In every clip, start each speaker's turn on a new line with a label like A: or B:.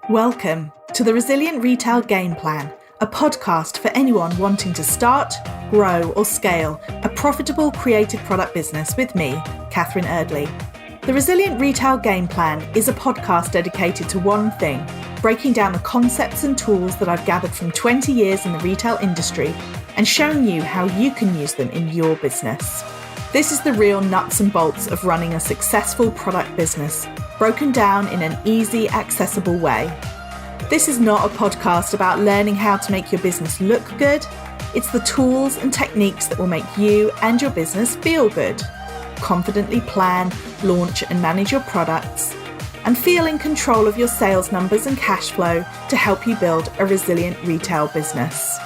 A: Welcome to the Resilient Retail Game Plan, a podcast for anyone wanting to start, grow or scale a profitable creative product business with me, Catherine Erdley. The Resilient Retail Game Plan is a podcast dedicated to one thing, breaking down the concepts and tools that I've gathered from 20 years in the retail industry and showing you how you can use them in your business. This is the real nuts and bolts of running a successful product business, broken down in an easy, accessible way. This is not a podcast about learning how to make your business look good. It's the tools and techniques that will make you and your business feel good. Confidently plan, launch and manage your products, and feel in control of your sales numbers and cash flow to help you build a resilient retail business.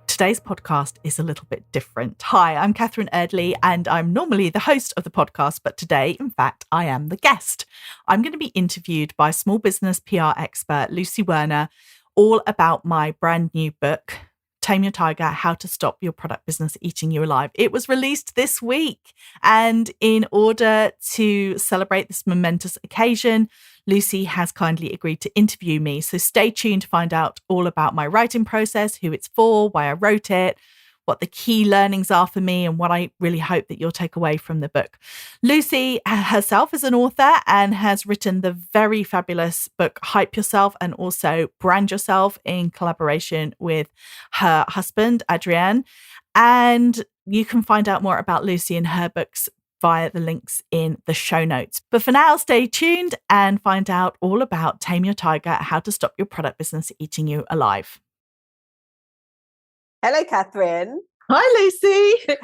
A: Today's podcast is a little bit different. Hi, I'm Catherine Erdley and I'm normally the host of the podcast, but today, in fact, I am the guest. I'm going to be interviewed by small business PR expert Lucy Werner, all about my brand new book, Tame Your Tiger, How to Stop Your Product Business Eating You Alive. It was released this week. And in order to celebrate this momentous occasion, Lucy has kindly agreed to interview me. So stay tuned to find out all about my writing process, who it's for, why I wrote it, what the key learnings are for me, and what I really hope that you'll take away from the book. Lucy herself is an author and has written the very fabulous book, Hype Yourself, and also Brand Yourself in collaboration with her husband, Adrienne. And you can find out more about Lucy and her books via the links in the show notes. But for now, stay tuned and find out all about Tame Your Tiger, How to Stop Your Product Business Eating You Alive.
B: Hello, Catherine.
A: Hi, Lucy.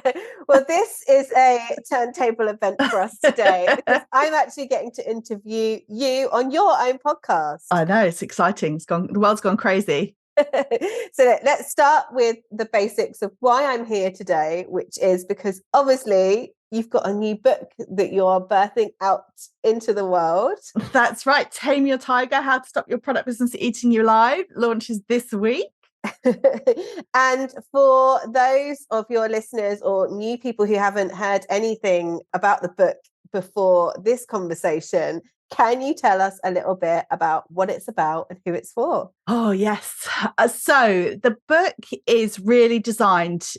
B: Well, this is a turntable event for us today because I'm actually getting to interview you on your own podcast.
A: I know, it's exciting. The world's gone crazy.
B: So let's start with the basics of why I'm here today, which is because obviously you've got a new book that you're birthing out into the world.
A: That's right. Tame Your Tiger, How to Stop Your Product Business Eating You Alive launches this week.
B: And for those of your listeners or new people who haven't heard anything about the book before this conversation, can you tell us a little bit about what it's about and who it's for?
A: Oh, yes. So the book is really designed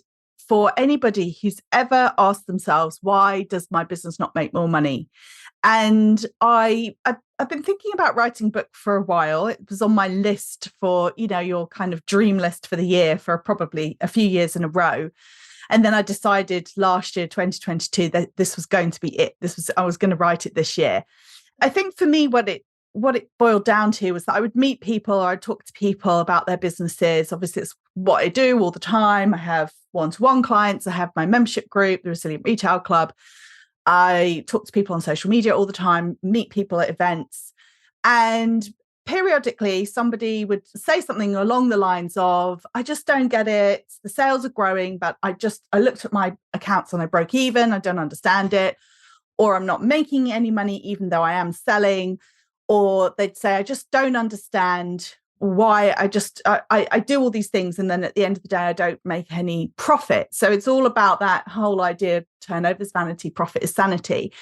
A: for anybody who's ever asked themselves, why does my business not make more money? And I've been thinking about writing a book for a while. It was on my list for, your kind of dream list for the year for probably a few years in a row. And then I decided last year, 2022, that this was going to be it. I was going to write it this year. I think for me, what it boiled down to was that I would meet people or I'd talk to people about their businesses. Obviously, it's what I do all the time. I have one-to-one clients. I have my membership group, the Resilient Retail Club. I talk to people on social media all the time, meet people at events. And periodically, somebody would say something along the lines of, I just don't get it. The sales are growing, but I looked at my accounts and I broke even. I don't understand it. Or I'm not making any money, even though I am selling. Or they'd say, I just don't understand why I do all these things. And then at the end of the day, I don't make any profit. So it's all about that whole idea, turnover is vanity, profit is sanity.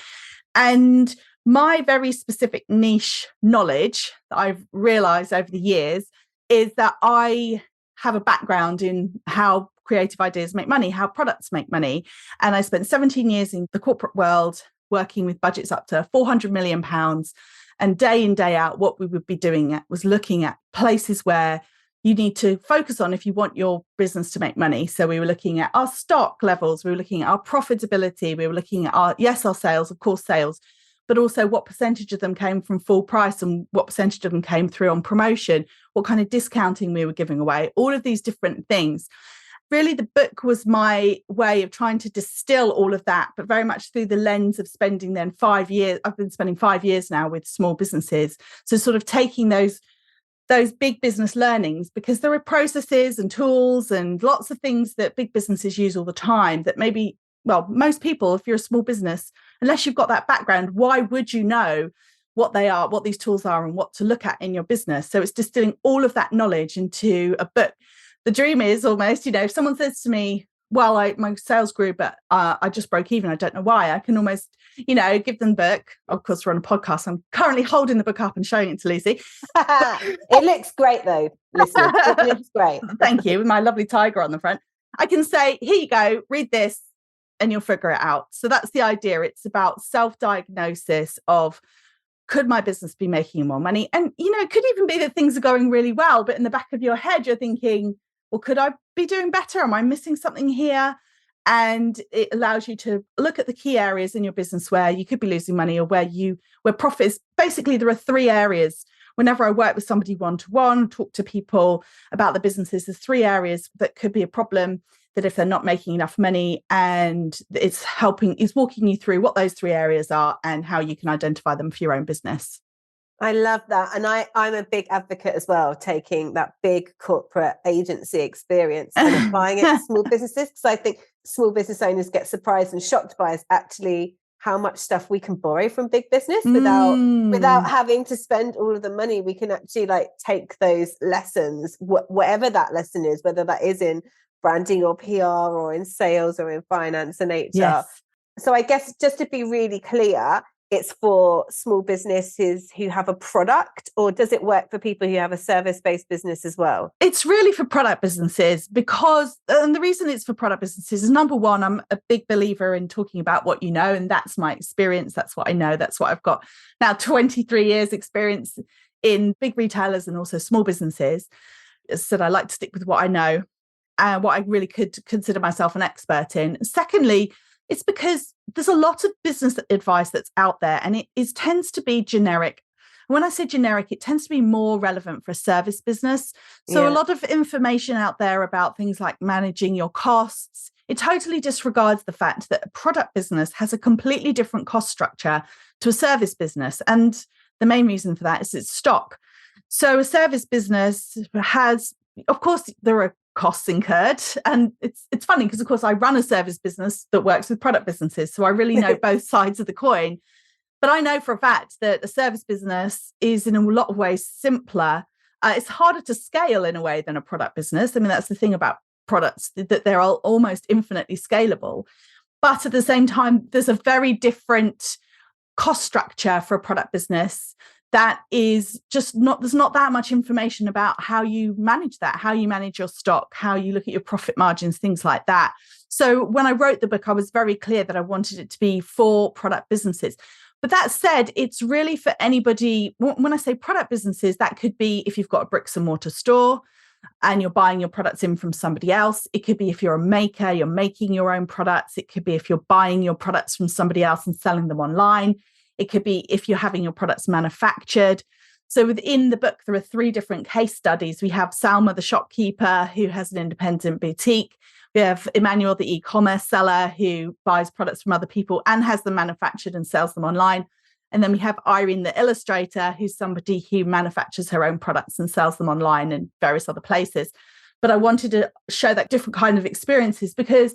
A: And my very specific niche knowledge that I've realized over the years is that I have a background in how creative ideas make money, how products make money. And I spent 17 years in the corporate world working with budgets up to £400 million. And day in, day out, what we would be doing was looking at places where you need to focus on if you want your business to make money. So we were looking at our stock levels, we were looking at our profitability, we were looking at our sales, of course, sales, but also what percentage of them came from full price and what percentage of them came through on promotion, what kind of discounting we were giving away, all of these different things. Really, the book was my way of trying to distill all of that, but very much through the lens of spending then 5 years. I've been spending 5 years now with small businesses. So sort of taking those big business learnings, because there are processes and tools and lots of things that big businesses use all the time that maybe, well, most people, if you're a small business, unless you've got that background, why would you know what they are, what these tools are and what to look at in your business? So it's distilling all of that knowledge into a book. The dream is almost, if someone says to me, my sales grew, but I just broke even. I don't know why. I can almost, give them the book. Of course, we're on a podcast. I'm currently holding the book up and showing it to Lucy.
B: It looks great though, listeners. It looks great.
A: Thank you. With my lovely tiger on the front. I can say, here you go, read this and you'll figure it out. So that's the idea. It's about self-diagnosis of, could my business be making more money? And, it could even be that things are going really well, but in the back of your head, you're thinking, well, could I be doing better? Am I missing something here? And it allows you to look at the key areas in your business where you could be losing money or where profit is. Basically, there are 3 areas. Whenever I work with somebody one-to-one, talk to people about the businesses, there's 3 areas that could be a problem, that if they're not making enough money, and it's walking you through what those 3 areas are and how you can identify them for your own business.
B: I love that. And I'm a big advocate as well, taking that big corporate agency experience and applying it to small businesses, because I think small business owners get surprised and shocked by is actually how much stuff we can borrow from big business without having to spend all of the money. We can actually take those lessons, whatever that lesson is, whether that is in branding or PR or in sales or in finance and HR.
A: Yes.
B: So I guess just to be really clear, it's for small businesses who have a product, or does it work for people who have a service-based business as well?
A: It's really for product businesses and the reason it's for product businesses is, number one, I'm a big believer in talking about what you know, and that's my experience. That's what I know. That's what I've got now 23 years experience in big retailers and also small businesses. As I said, I like to stick with what I know and what I really could consider myself an expert in. Secondly, it's because there's a lot of business advice that's out there, and it tends to be generic. When I say generic, it tends to be more relevant for a service business. So a lot of information out there about things like managing your costs, it totally disregards the fact that a product business has a completely different cost structure to a service business. And the main reason for that is its stock. So a service business has, of course, there are costs incurred. And it's funny because, of course, I run a service business that works with product businesses. So I really know both sides of the coin. But I know for a fact that a service business is in a lot of ways simpler. It's harder to scale in a way than a product business. I mean, that's the thing about products, that they're all almost infinitely scalable. But at the same time, there's a very different cost structure for a product business that is just there's not that much information about how you manage that, how you manage your stock, how you look at your profit margins, things like that. So when I wrote the book, I was very clear that I wanted it to be for product businesses. But that said, it's really for anybody. When I say product businesses, that could be if you've got a bricks and mortar store and you're buying your products in from somebody else. It could be if you're a maker, you're making your own products. It could be if you're buying your products from somebody else and selling them online. It could be if you're having your products manufactured. So within the book, there are 3 different case studies. We have Salma, the shopkeeper, who has an independent boutique. We have Emmanuel, the e-commerce seller, who buys products from other people and has them manufactured and sells them online. And then we have Irene, the illustrator, who's somebody who manufactures her own products and sells them online and various other places. But I wanted to show that different kind of experiences because,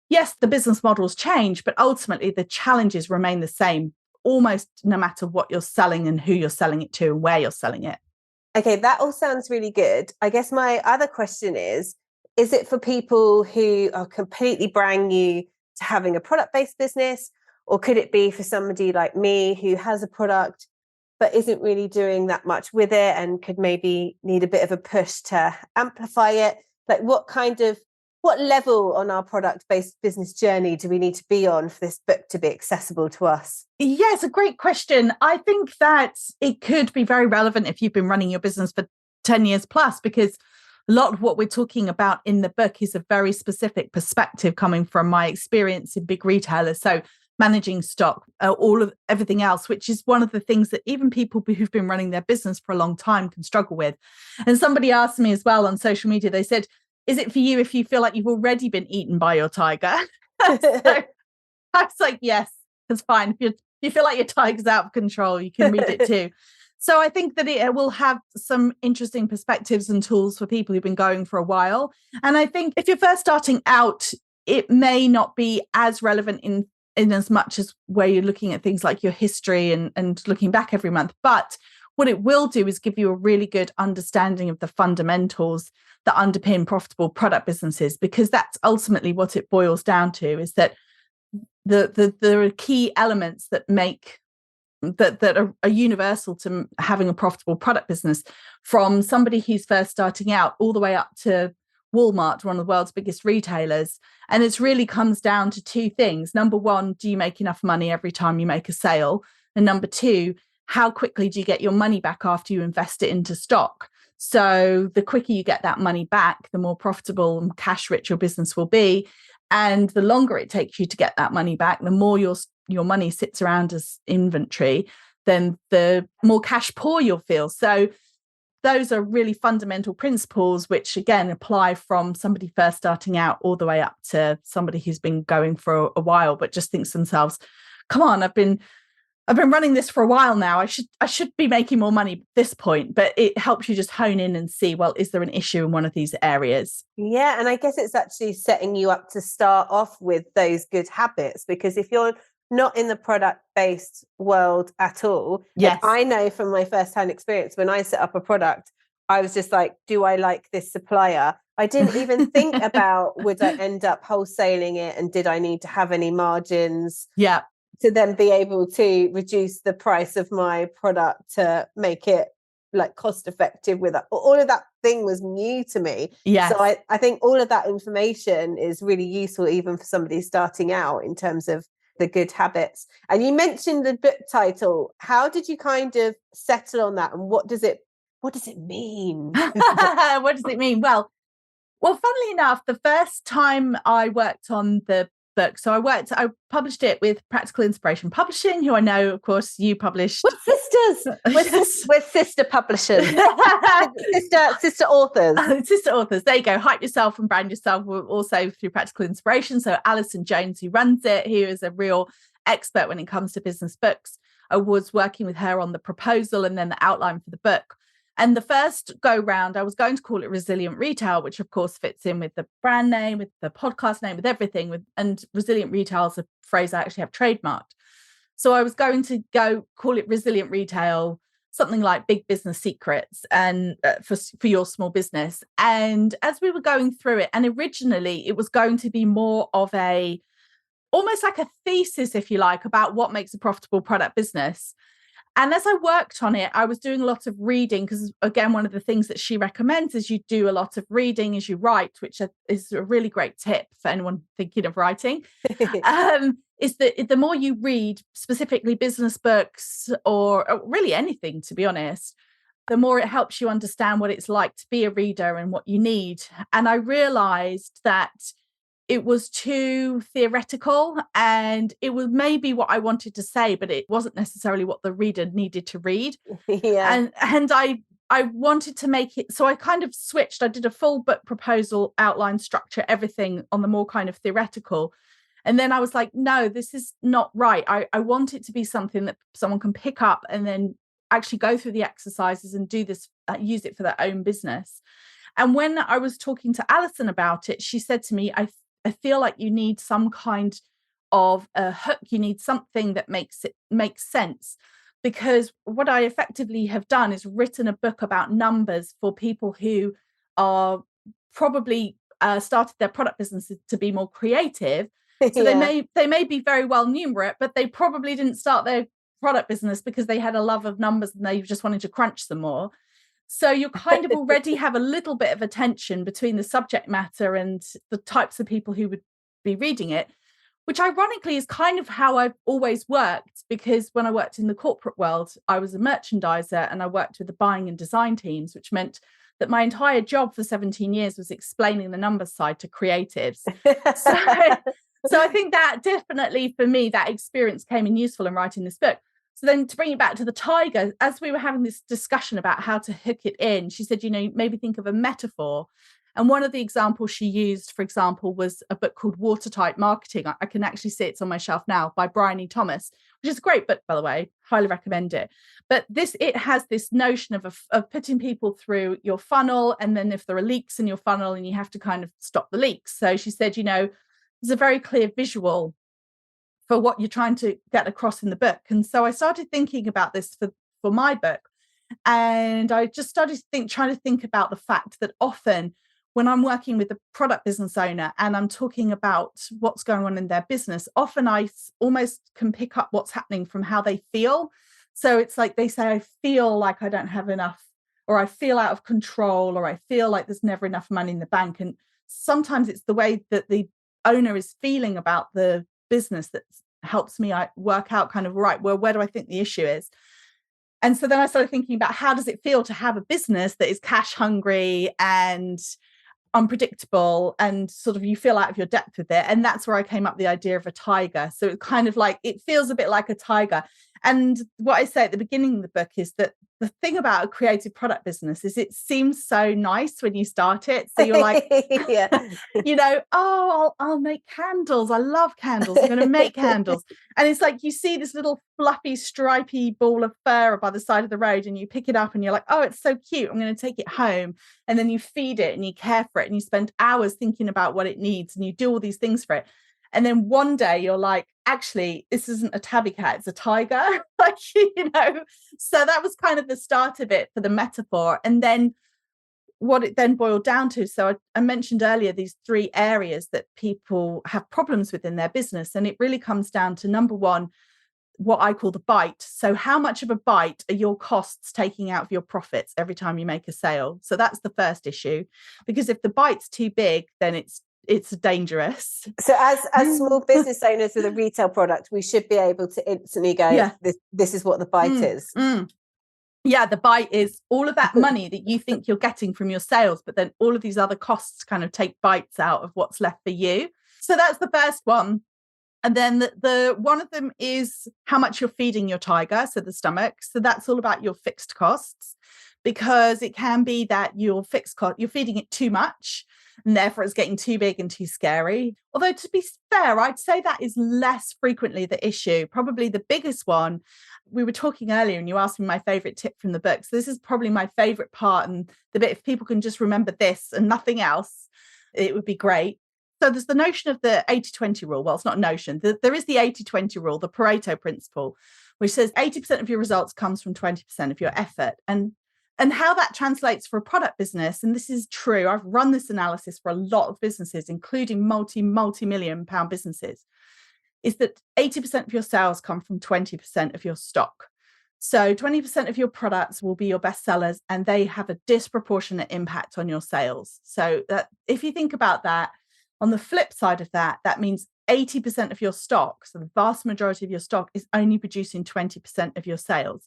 A: yes, the business models change, but ultimately the challenges remain the same, almost no matter what you're selling and who you're selling it to and where you're selling it.
B: Okay, that all sounds really good. I guess my other question is it for people who are completely brand new to having a product-based business, or could it be for somebody like me who has a product but isn't really doing that much with it and could maybe need a bit of a push to amplify it? Like what level on our product-based business journey do we need to be on for this book to be accessible to us?
A: Yeah, it's a great question. I think that it could be very relevant if you've been running your business for 10 years plus, because a lot of what we're talking about in the book is a very specific perspective coming from my experience in big retailers. So managing stock, everything else, which is one of the things that even people who've been running their business for a long time can struggle with. And somebody asked me as well on social media, they said, is it for you if you feel like you've already been eaten by your tiger? So I was like, yes, it's fine. If you feel like your tiger's out of control, you can read it too. So I think that it will have some interesting perspectives and tools for people who've been going for a while. And I think if you're first starting out, it may not be as relevant in as much as where you're looking at things like your history and looking back every month. But what it will do is give you a really good understanding of the fundamentals that underpin profitable product businesses, because that's ultimately what it boils down to, is that there are key elements that make that are universal to having a profitable product business, from somebody who's first starting out all the way up to Walmart, one of the world's biggest retailers. And it really comes down to two things. Number one, do you make enough money every time you make a sale? And number two, how quickly do you get your money back after you invest it into stock? So the quicker you get that money back, the more profitable and cash rich your business will be. And the longer it takes you to get that money back, the more your money sits around as inventory, then the more cash poor you'll feel. So those are really fundamental principles, which again apply from somebody first starting out all the way up to somebody who's been going for a while, but just thinks to themselves, come on, I've been running this for a while now. I should be making more money at this point. But it helps you just hone in and see, well, is there an issue in one of these areas?
B: Yeah. And I guess it's actually setting you up to start off with those good habits, because if you're not in the product-based world at all,
A: yes,
B: I know from my first-hand experience, when I set up a product, I was just like, do I like this supplier? I didn't even think about, would I end up wholesaling it, and did I need to have any margins?
A: Yeah.
B: To then be able to reduce the price of my product to make it like cost effective with it. All of that thing was new to me.
A: Yes.
B: So I think all of that information is really useful, even for somebody starting out, in terms of the good habits. And you mentioned the book title. How did you kind of settle on that, and what does it mean?
A: What does it mean? Well, funnily enough, the first time I worked on the book, so I published it with Practical Inspiration Publishing, who I know, of course, you published.
B: We're sisters. We're sister publishers. sister authors.
A: Sister authors. There you go. Hype yourself and brand yourself. We're also through Practical Inspiration. So Alison Jones, who runs it, who is a real expert when it comes to business books. I was working with her on the proposal and then the outline for the book. And the first go round, I was going to call it Resilient Retail, which of course fits in with the brand name, with the podcast name, with everything. And Resilient Retail is a phrase I actually have trademarked. So I was going to call it Resilient Retail, something like Big Business Secrets, and for your small business. And as we were going through it, and originally it was going to be more of almost like a thesis, if you like, about what makes a profitable product business. And as I worked on it, I was doing a lot of reading, because, again, one of the things that she recommends is you do a lot of reading as you write, which is a really great tip for anyone thinking of writing. Is that the more you read, specifically business books or really anything, to be honest, the more it helps you understand what it's like to be a reader and what you need. And I realized that it was too theoretical, and it was maybe what I wanted to say, but it wasn't necessarily what the reader needed to read.
B: Yeah.
A: And I wanted to make it, so I kind of switched. I did a full book proposal, outline, structure, everything on the more kind of theoretical. And then I was like, no, this is not right. I want it to be something that someone can pick up and then actually go through the exercises and do this, use it for their own business. And when I was talking to Alison about it, she said to me, I feel like you need some kind of a hook. You need something that makes sense, because what I effectively have done is written a book about numbers for people who are probably started their product businesses to be more creative. So they may be very well numerate, but they probably didn't start their product business because they had a love of numbers and they just wanted to crunch them more. So you kind of already have a little bit of a tension between the subject matter and the types of people who would be reading it, which ironically is kind of how I've always worked, because when I worked in the corporate world, I was a merchandiser and I worked with the buying and design teams, which meant that my entire job for 17 years was explaining the numbers side to creatives. So I think that definitely for me, that experience came in useful in writing this book. So then to bring it back to the tiger, as we were having this discussion about how to hook it in, she said, maybe think of a metaphor. And one of the examples she used, for example, was a book called Watertight Marketing. I can actually see it's on my shelf now, by Brian E. Thomas, which is a great book, by the way. Highly recommend it. But it has this notion of putting people through your funnel. And then if there are leaks in your funnel, and you have to kind of stop the leaks. So she said, there's a very clear visual for what you're trying to get across in the book. And so I started thinking about this for my book. And I just started trying to think about the fact that often when I'm working with a product business owner and I'm talking about what's going on in their business, often I almost can pick up what's happening from how they feel. So it's like they say, I feel like I don't have enough, or I feel out of control, or I feel like there's never enough money in the bank. And sometimes it's the way that the owner is feeling about the business that helps me work out kind of, right, well, where do I think the issue is? And so then I started thinking about, how does it feel to have a business that is cash hungry and unpredictable, and sort of you feel out of your depth with it? And that's where I came up with the idea of a tiger. So it's kind of like, it feels a bit like a tiger. And what I say at the beginning of the book is that the thing about a creative product business is it seems so nice when you start it. So you're like, you know, oh, I'll make candles. I love candles. I'm going to make candles. And it's like, you see this little fluffy, stripy ball of fur by the side of the road, and you pick it up and you're like, oh, it's so cute. I'm going to take it home. And then you feed it and you care for it and you spend hours thinking about what it needs and you do all these things for it. And then one day you're like, actually, this isn't a tabby cat, it's a tiger. Like, you know, so that was kind of the start of it for the metaphor. And then what it then boiled down to. So I mentioned earlier these 3 areas that people have problems with in their business. And it really comes down to, number one, what I call the bite. So how much of a bite are your costs taking out of your profits every time you make a sale? So that's the first issue, because if the bite's too big, then it's dangerous.
B: So as small business owners with a retail product, we should be able to instantly go, this is what the bite is.
A: Yeah, the bite is all of that money that you think you're getting from your sales, but then all of these other costs kind of take bites out of what's left for you. So that's the first one. And then the one of them is how much you're feeding your tiger, so the stomach. So that's all about your fixed costs, because it can be that your fixed cost, you're feeding it too much, and therefore it's getting too big and too scary. Although, to be fair, I'd say that is less frequently the issue. Probably the biggest one, we were talking earlier and you asked me my favorite tip from the book. So this is probably my favorite part, and the bit, if people can just remember this and nothing else, it would be great. So there's the notion of the 80-20 rule. Well, it's not a notion. There is the 80-20 rule, the Pareto principle, which says 80% of your results comes from 20% of your effort. And how that translates for a product business, and this is true, I've run this analysis for a lot of businesses, including multi-million pound businesses, is that 80% of your sales come from 20% of your stock. So 20% of your products will be your best sellers, and they have a disproportionate impact on your sales. So that, if you think about that, on the flip side of that, that means 80% of your stock, so the vast majority of your stock, is only producing 20% of your sales.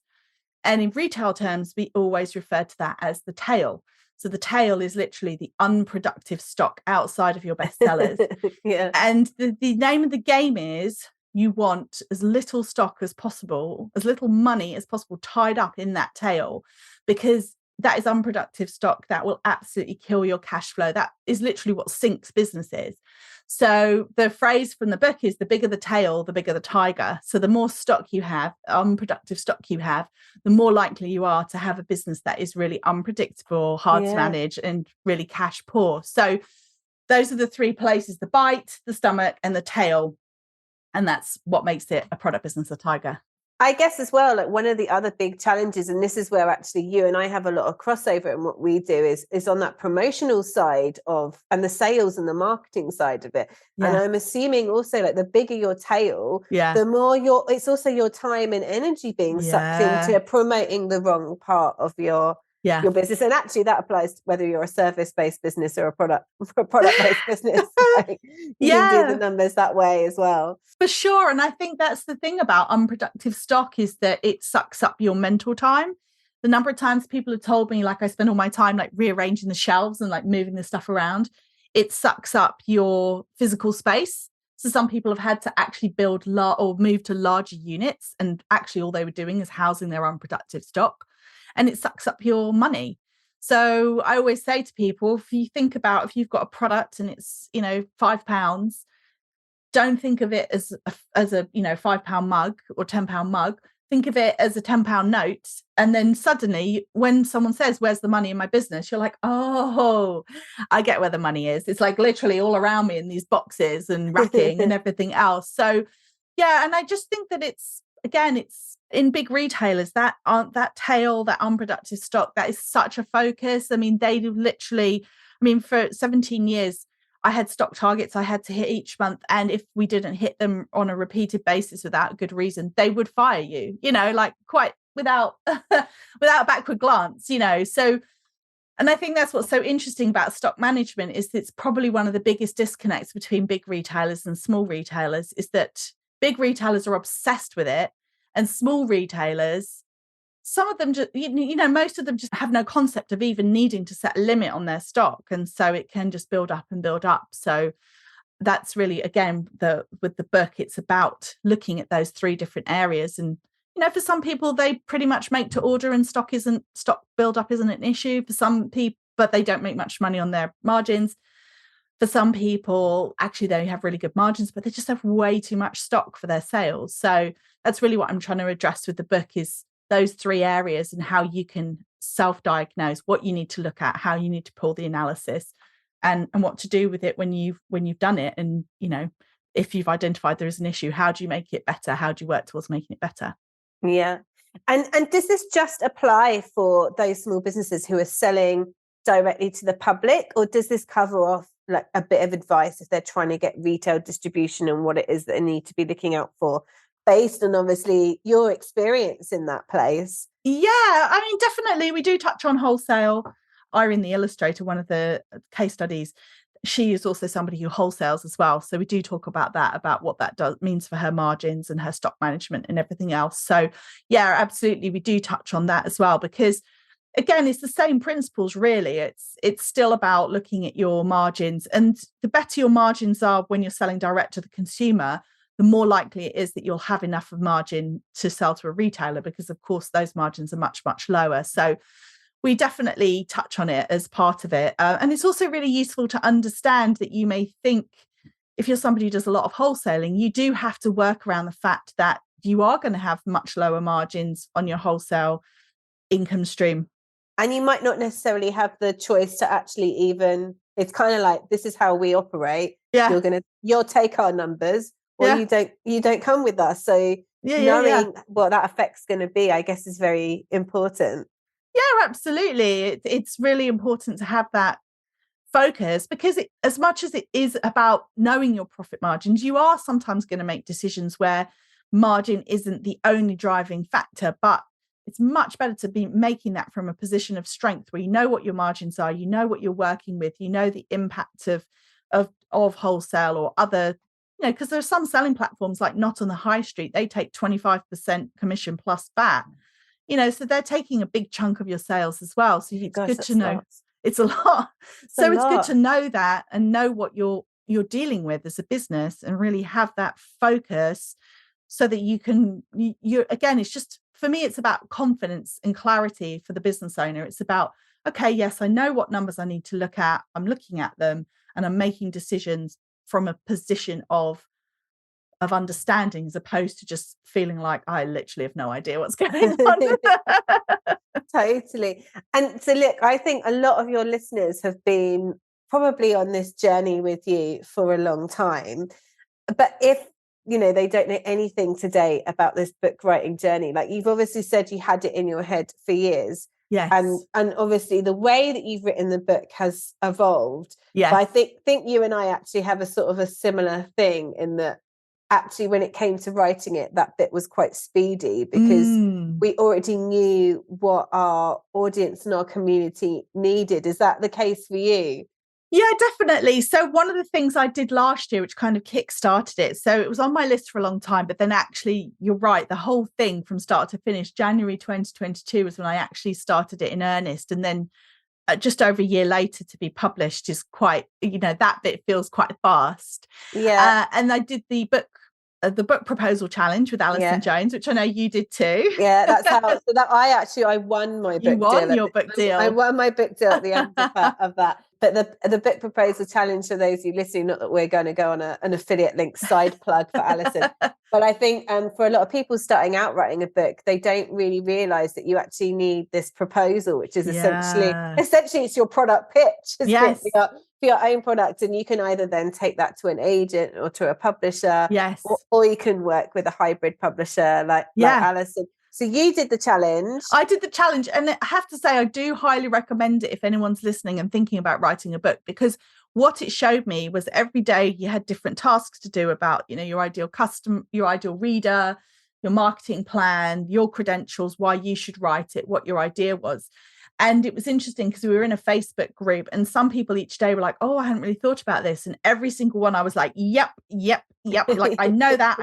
A: And in retail terms, we always refer to that as the tail. So the tail is literally the unproductive stock outside of your best sellers. And the name of the game is, you want as little stock as possible, as little money as possible tied up in that tail, because that is unproductive stock that will absolutely kill your cash flow. That is literally what sinks businesses. So the phrase from the book is, the bigger the tail, the bigger the tiger. So the more stock you have, unproductive stock you have, the more likely you are to have a business that is really unpredictable, hard to manage, and really cash poor. So those are the 3 places: the bite, the stomach, and the tail. And that's what makes it a product business, a tiger.
B: I guess as well, like, one of the other big challenges, and this is where actually you and I have a lot of crossover in what we do, is on that promotional side of, and the sales and the marketing side of it. And I'm assuming also, like, the bigger your tail, the more it's also your time and energy being sucked into promoting the wrong part of your business. And actually that applies to whether you're a service-based business or a product-based business. Like, you can do the numbers that way as well.
A: For sure. And I think that's the thing about unproductive stock, is that it sucks up your mental time. The number of times people have told me, like, I spend all my time like rearranging the shelves and like moving the stuff around. It sucks up your physical space. So some people have had to actually build or move to larger units, and actually all they were doing is housing their unproductive stock. And it sucks up your money. So I always say to people, if you think about, if you've got a product and it's, you know, £5, don't think of it as a you know, £5 mug or £10 mug. Think of it as a £10 note. And then suddenly when someone says, where's the money in my business? You're like, oh, I get where the money is. It's like literally all around me in these boxes and racking and everything else. So yeah, and I just think that again, it's in big retailers that tail, that unproductive stock, that is such a focus. I mean, they literally, I mean, for 17 years, I had stock targets I had to hit each month. And if we didn't hit them on a repeated basis without a good reason, they would fire you, like quite without without a backward glance, So, and I think that's what's so interesting about stock management is it's probably one of the biggest disconnects between big retailers and small retailers is that big retailers are obsessed with it, and small retailers, some of them just, most of them just have no concept of even needing to set a limit on their stock. And so it can just build up and build up. So that's really, again, with the book, it's about looking at those three different areas. And, for some people, they pretty much make to order and stock build up isn't an issue for some people, but they don't make much money on their margins. For some people, actually, they have really good margins, but they just have way too much stock for their sales. So that's really what I'm trying to address with the book is those three areas and how you can self-diagnose what you need to look at, how you need to pull the analysis and what to do with it when you've done it. And, if you've identified there is an issue, how do you make it better? How do you work towards making it better?
B: Yeah. And does this just apply for those small businesses who are selling directly to the public, or does this cover off like a bit of advice if they're trying to get retail distribution and what it is that they need to be looking out for based on obviously your experience in that place?
A: Yeah, I mean, definitely we do touch on wholesale. Irene, the illustrator, one of the case studies, she is also somebody who wholesales as well. So we do talk about that, about what that means for her margins and her stock management and everything else. So yeah, absolutely. We do touch on that as well, because again, it's the same principles, really. It's still about looking at your margins, and the better your margins are when you're selling direct to the consumer, the more likely it is that you'll have enough of margin to sell to a retailer, because of course those margins are much, much lower. So we definitely touch on it as part of it. And it's also really useful to understand that you may think if you're somebody who does a lot of wholesaling, you do have to work around the fact that you are going to have much lower margins on your wholesale income stream.
B: And you might not necessarily have the choice to actually even, it's kind of like, this is how we operate.
A: Yeah.
B: You'll take our numbers, or you don't come with us. So knowing what that effect's going to be, I guess, is very important.
A: Yeah, absolutely. It's really important to have that focus, because as much as it is about knowing your profit margins, you are sometimes going to make decisions where margin isn't the only driving factor, but it's much better to be making that from a position of strength where you know what your margins are, you know what you're working with, you know the impact of wholesale or other, because there are some selling platforms like Not on the High Street, they take 25% commission plus VAT, so they're taking a big chunk of your sales as well. So it's good to know. It's a lot. It's good to know that and know what you're dealing with as a business and really have that focus so that you can, again, it's just, for me, it's about confidence and clarity for the business owner. It's about, okay, yes, I know what numbers I need to look at. I'm looking at them and I'm making decisions from a position of understanding, as opposed to just feeling like I literally have no idea what's going on.
B: Totally. And so look, I think a lot of your listeners have been probably on this journey with you for a long time. But if they don't know anything today about this book writing journey, like you've obviously said you had it in your head for years.
A: Yes.
B: And obviously the way that you've written the book has evolved.
A: Yes.
B: But I think you and I actually have a sort of a similar thing in that actually when it came to writing it, that bit was quite speedy because we already knew what our audience and our community needed. Is that the case for you?
A: Yeah, definitely. So one of the things I did last year, which kind of kick-started it, so it was on my list for a long time, but then actually, you're right, the whole thing from start to finish, January 2022 was when I actually started it in earnest. And then just over a year later to be published is quite, that bit feels quite fast.
B: Yeah.
A: And I did the book proposal challenge with Alison Jones, which I know you did too.
B: Yeah, that's how. So that I won my book deal.
A: You won your book deal.
B: I won my book deal at the end of that. But the book proposal challenge, for those of you listening, not that we're going to go on an affiliate link side plug for Alison, but I think for a lot of people starting out writing a book, they don't really realise that you actually need this proposal, which is essentially it's your product pitch, isn't it? For your own product. And you can either then take that to an agent or to a publisher, or you can work with a hybrid publisher like Alison. So you did the challenge.
A: I did the challenge. And I have to say, I do highly recommend it if anyone's listening and thinking about writing a book, because what it showed me was every day you had different tasks to do about, your ideal customer, your ideal reader, your marketing plan, your credentials, why you should write it, what your idea was. And it was interesting because we were in a Facebook group and some people each day were like, oh, I hadn't really thought about this. And every single one I was like, yep. Like, I know that.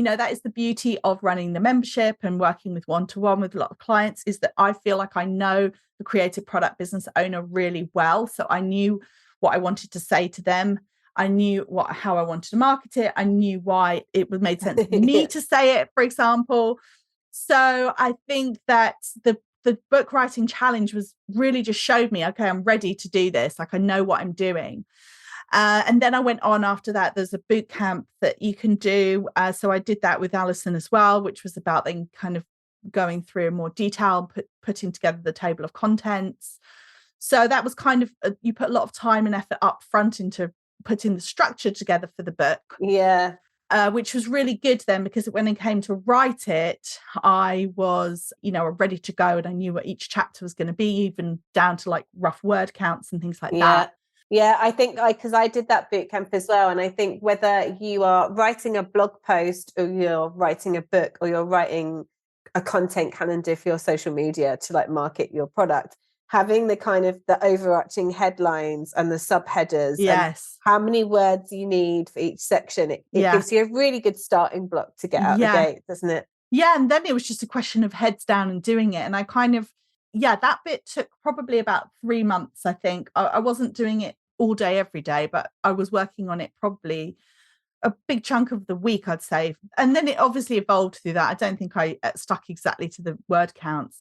A: That is the beauty of running the membership and working with one-to-one with a lot of clients, is that I feel like I know the creative product business owner really well. So I knew what I wanted to say to them. I knew how I wanted to market it. I knew why it would made sense for me to say it, for example. So I think that the book writing challenge was really just showed me, okay, I'm ready to do this. Like, I know what I'm doing. And then I went on after that. There's a boot camp that you can do. So I did that with Alison as well, which was about then kind of going through in more detail, putting together the table of contents. So that was kind of, you put a lot of time and effort up front into putting the structure together for the book.
B: Yeah.
A: Which was really good then, because when it came to write it, I was, ready to go and I knew what each chapter was going to be, even down to like rough word counts and things like that.
B: Yeah, I think because I did that boot camp as well. And I think whether you are writing a blog post or you're writing a book or you're writing a content calendar for your social media to like market your product, having the kind of the overarching headlines and the subheaders, and how many words you need for each section, it gives you a really good starting block to get out the gate, doesn't it?
A: Yeah. And then it was just a question of heads down and doing it. And I kind of, that bit took probably about 3 months, I think. I wasn't doing it all day, every day, but I was working on it probably a big chunk of the week, I'd say. And then it obviously evolved through that. I don't think I stuck exactly to the word counts.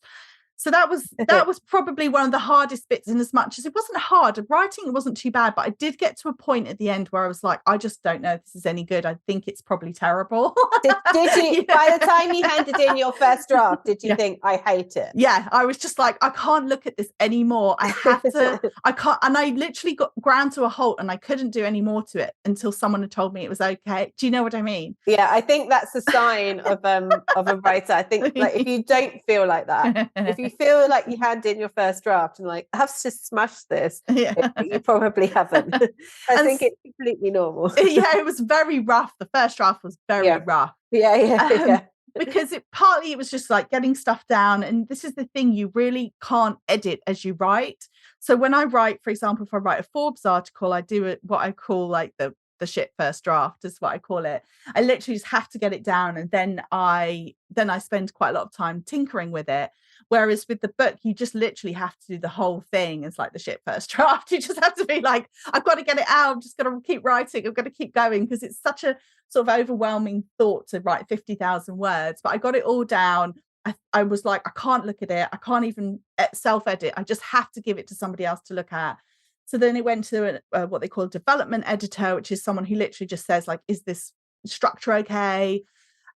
A: So that was probably one of the hardest bits, in as much as it wasn't hard. Writing, it wasn't too bad, but I did get to a point at the end where I was like, I just don't know if this is any good. I think it's probably terrible.
B: Did you, by the time you handed in your first draft, did you think, I hate it?
A: Yeah, I was just like, I can't look at this anymore. I have to, I can't. And I literally got ground to a halt and I couldn't do any more to it until someone had told me it was okay. Do you know what I mean?
B: Yeah, I think that's a sign of a writer. I think like if you don't feel like that, if you feel like you hand in your first draft and like, I've just smashed this, you probably haven't. I think it's completely normal.
A: Yeah, it was very rough. The first draft was very rough.
B: Yeah.
A: Because partly it was just like getting stuff down. And this is the thing, you really can't edit as you write. So when I write, for example, if I write a Forbes article, I do what I call like the shit first draft, is what I call it. I literally just have to get it down, and then I spend quite a lot of time tinkering with it. Whereas with the book, you just literally have to do the whole thing as like the shit first draft. You just have to be like, I've got to get it out. I'm just going to keep writing. I've got to keep going, because it's such a sort of overwhelming thought to write 50,000 words. But I got it all down. I was like, I can't look at it. I can't even self-edit. I just have to give it to somebody else to look at. So then it went to what they call a development editor, which is someone who literally just says like, is this structure okay?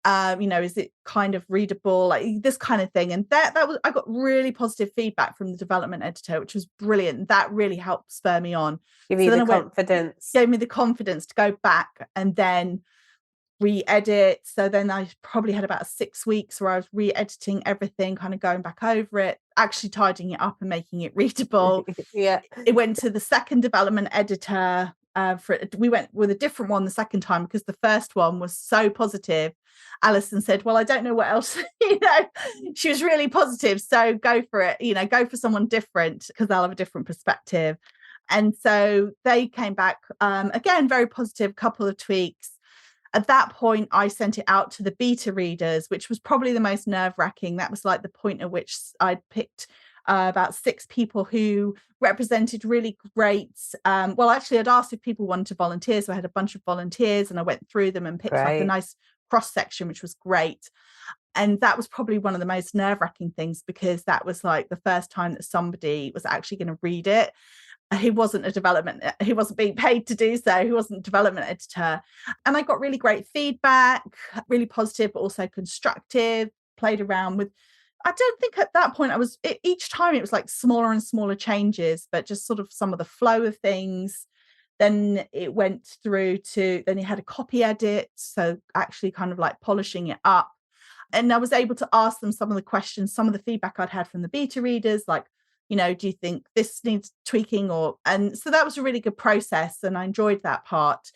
A: Is it kind of readable, like this kind of thing? And that was, I got really positive feedback from the development editor, which was brilliant. That really helped spur me on.
B: Gave me the
A: confidence to go back and then re-edit. So then I probably had about 6 weeks where I was re-editing everything, kind of going back over it, actually tidying it up and making it readable. It went to the second development editor. We went with a different one the second time, because the first one was so positive. Alison said, well, I don't know what else, she was really positive. So go for it, go for someone different, because they'll have a different perspective. And so they came back, again, very positive, couple of tweaks. At that point, I sent it out to the beta readers, which was probably the most nerve-wracking. That was like the point at which I'd picked about 6 people who represented really great. Actually, I'd asked if people wanted to volunteer. So I had a bunch of volunteers and I went through them and picked like a nice cross-section, which was great. And that was probably one of the most nerve-wracking things, because that was like the first time that somebody was actually going to read it. He wasn't being paid to do so. He wasn't a development editor. And I got really great feedback, really positive, but also constructive, played around with. I don't think at that point each time it was like smaller and smaller changes, but just sort of some of the flow of things. Then it went through to, then he had a copy edit. So actually kind of like polishing it up. And I was able to ask them some of the questions, some of the feedback I'd had from the beta readers, like, do you think this needs tweaking? And so that was a really good process. And I enjoyed that part.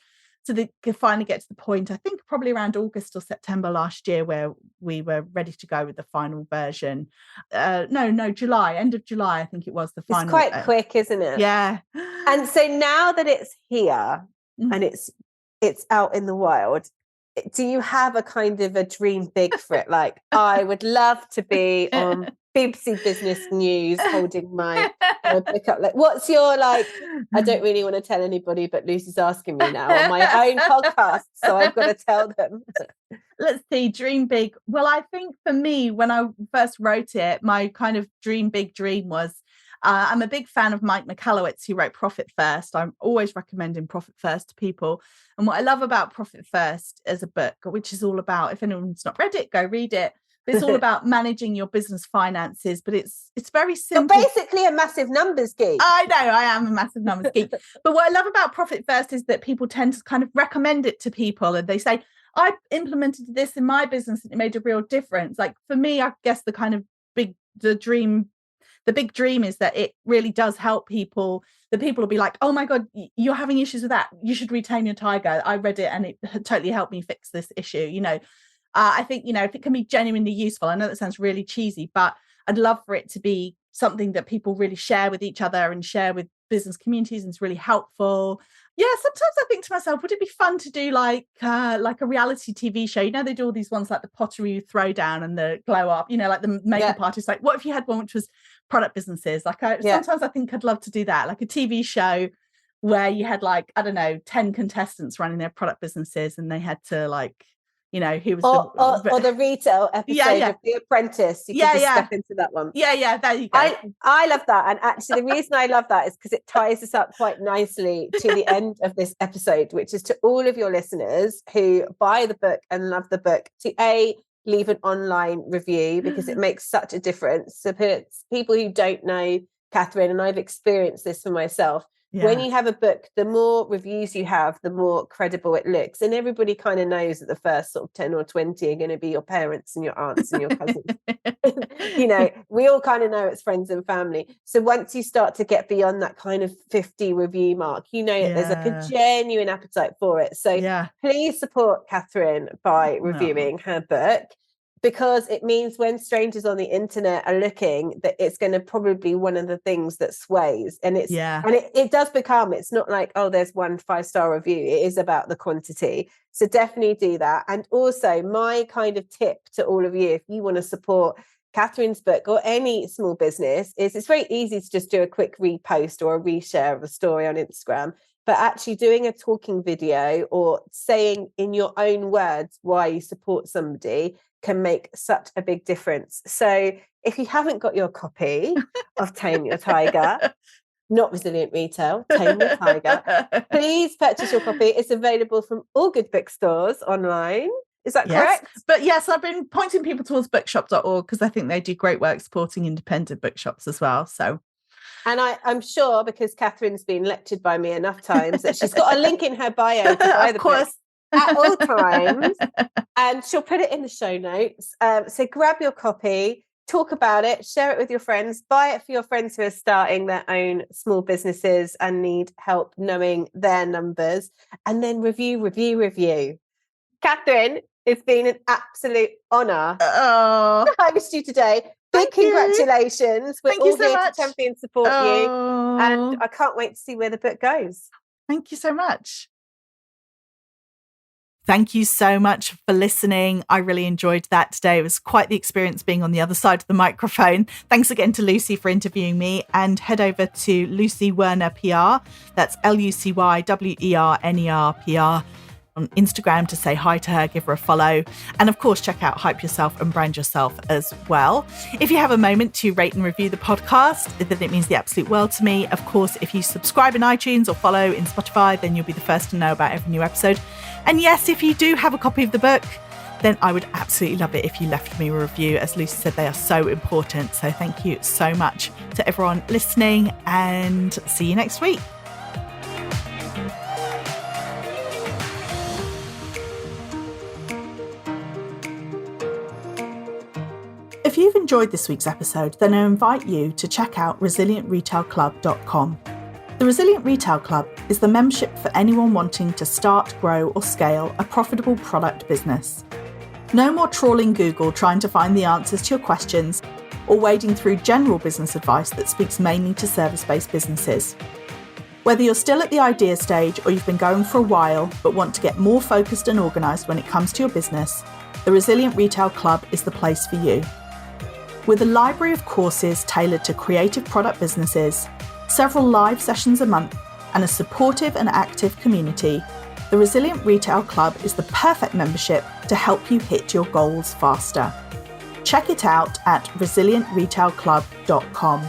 A: So they could finally get to the point, I think probably around August or September last year, where we were ready to go with the final version. July, end of July, I think it was the final.
B: It's quite quick, isn't it?
A: Yeah.
B: And so now that it's here and it's out in the wild, do you have a kind of a dream big for it? Like, I would love to be on BBC Business News holding my book up. Like, what's your, like, I don't really want to tell anybody, but Lucy's asking me now on my own podcast, so I've got to tell them.
A: Let's see, dream big. Well, I think for me, when I first wrote it, my kind of dream was, I'm a big fan of Mike Michalowicz, who wrote Profit First. I'm always recommending Profit First to people. And what I love about Profit First as a book, which is all about, if anyone's not read it, go read it. But it's all about managing your business finances, but it's very simple.
B: You're basically a massive numbers geek.
A: I know, I am a massive numbers geek. But what I love about Profit First is that people tend to kind of recommend it to people, and they say, I implemented this in my business and it made a real difference. Like for me, I guess the big dream is that it really does help people. The people will be like, oh my God, you're having issues with that. You should read Tame Your Tiger. I read it and it totally helped me fix this issue. I think, if it can be genuinely useful, I know that sounds really cheesy, but I'd love for it to be something that people really share with each other and share with business communities, and it's really helpful. Yeah, sometimes I think to myself, would it be fun to do like a reality TV show? They do all these ones like the pottery throwdown and the glow up, like the makeup artist. Like, what if you had one which was product businesses? Like, sometimes I think I'd love to do that, like a TV show where you had 10 contestants running their product businesses, and they had to he was
B: or the retail episode of The Apprentice. You could just step into that one.
A: Yeah, there you go.
B: I love that. And actually the reason I love that is because it ties us up quite nicely to the end of this episode, which is to all of your listeners who buy the book and love the book, to leave an online review, because it makes such a difference. So people who don't know Catherine, and I've experienced this for myself, when you have a book, the more reviews you have, the more credible it looks. And everybody kind of knows that the first sort of 10 or 20 are going to be your parents and your aunts and your cousins. We all kind of know it's friends and family. So once you start to get beyond that kind of 50 review mark, there's like a genuine appetite for it. So please support Catherine by reviewing her book, because it means when strangers on the internet are looking, that it's going to probably be one of the things that sways. And it does become, it's not like, oh, there's one 5-star review. It is about the quantity. So definitely do that. And also my kind of tip to all of you, if you want to support Catherine's book or any small business, is it's very easy to just do a quick repost or a reshare of a story on Instagram. But actually doing a talking video or saying in your own words why you support somebody can make such a big difference. So if you haven't got your copy of Tame Your Tiger, not Resilient Retail, Tame Your Tiger, please purchase your copy. It's available from all good bookstores online. Is that correct?
A: But yes, I've been pointing people towards bookshop.org because I think they do great work supporting independent bookshops as well. So,
B: and I'm sure, because Catherine's been lectured by me enough times, that she's got a link in her bio to buy the book at all times, and she'll put it in the show notes. So grab your copy, talk about it, share it with your friends, buy it for your friends who are starting their own small businesses and need help knowing their numbers, and then review. Catherine, it's been an absolute honour to host you today. Big congratulations. We're all here to champion support you, and I can't wait to see where the book goes.
A: Thank you so much. Thank you so much for listening. I really enjoyed that today. It was quite the experience being on the other side of the microphone. Thanks again to Lucy for interviewing me, and head over to Lucy Werner PR. That's LucyWerner PR. on Instagram to say hi to her, give her a follow. And of course, check out Hype Yourself and Brand Yourself as well. If you have a moment to rate and review the podcast, then it means the absolute world to me. Of course, if you subscribe in iTunes or follow in Spotify, then you'll be the first to know about every new episode. And yes, if you do have a copy of the book, then I would absolutely love it if you left me a review. As Lucy said, they are so important. So thank you so much to everyone listening, and see you next week. If you've enjoyed this week's episode, then I invite you to check out resilientretailclub.com. The Resilient Retail Club is the membership for anyone wanting to start, grow, or scale a profitable product business. No more trawling Google trying to find the answers to your questions, or wading through general business advice that speaks mainly to service-based businesses. Whether you're still at the idea stage or you've been going for a while but want to get more focused and organised when it comes to your business, the Resilient Retail Club is the place for you. With a library of courses tailored to creative product businesses, several live sessions a month, and a supportive and active community, the Resilient Retail Club is the perfect membership to help you hit your goals faster. Check it out at resilientretailclub.com.